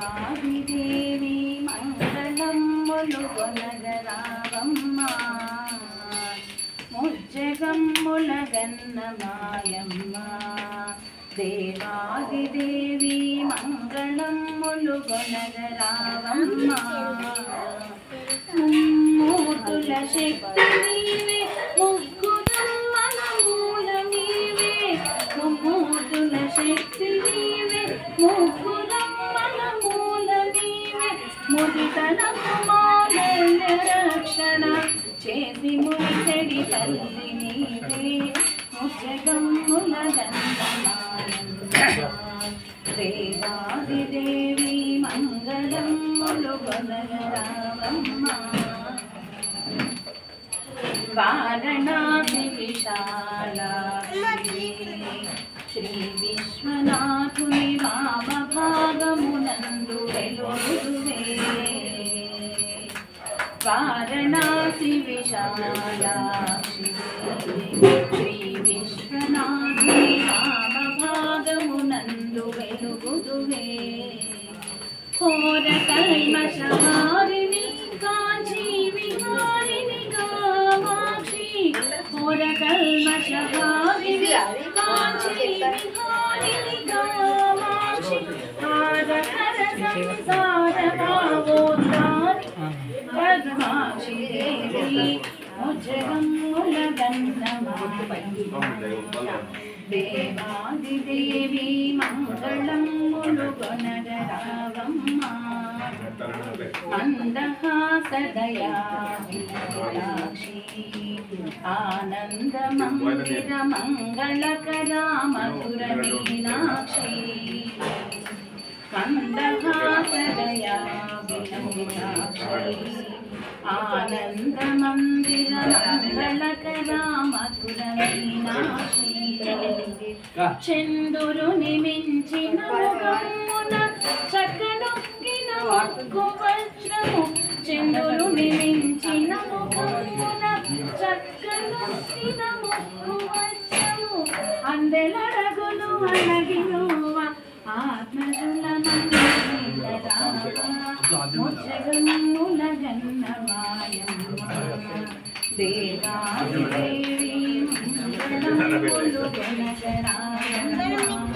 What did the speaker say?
దేవాదిదేవి మంగళమ్ములు కొనగరావమ్మ ముజ్జగమ్ముల గన్నమాయమ్మ దేవాదిదేవి మంగళమ్ములు కొనగరావమ్మ మూర్తుల శక్తి నీవే ముగ్గురమ్మల మూల నీవే మూర్తుల శక్తి నీవే ముగ్గురమ్మల మూల నీవే ముదితనము మాంగళ్య రక్షణ చేసి మురిసెడి తల్లి నీవే ముజ్జగమ్ముల గంధమాయమ్మ దేవాదిదేవి మంగళమ్ములు కొనగరావమ్మ వారణాసి విశాలాక్షి శ్రీ విశ్వనాథుని వామభాగమునందు వెలుగుదువే వారణాసి విశాలాక్షి శ్రీ విశ్వనాథుని వామభాగమునందు వెలుగుదువే ఘోర కల్మషహారిణి కాంచీ విహారిణి కామాక్షి ఘోర కల్మషహారిణి కాంచీ విహారిణి కామాక్షి హార హర సంసార భావోద్ధారి పద్మాక్షి దేవి ముజ్జగమ్ముల గంధమాయమ్మ దేవాదిదేవి మంగళమ్ములు కొనగరావమ్మ మందహాసదయాక్షి ఆనంద మందిర మంగళకరా మధుర మీనాక్షి మందహాసదయాక్షి ఆనంద మందిర మంగళకరా మధుర మీనాక్షి చందురుని మించిన ముఖమున చక్కనొక్కిన ముక్కు వజ్రము చందురుని మించిన ముఖమున చక్కనొక్కిన ముక్కు వజ్రము అందెలడగులు అణగినువ ఆత్మజుల ముజ్జగమ్ముల గన్నమాయమ్మ దేవాదిదేవి మంగళమ్ములు కొనగరావమ్మ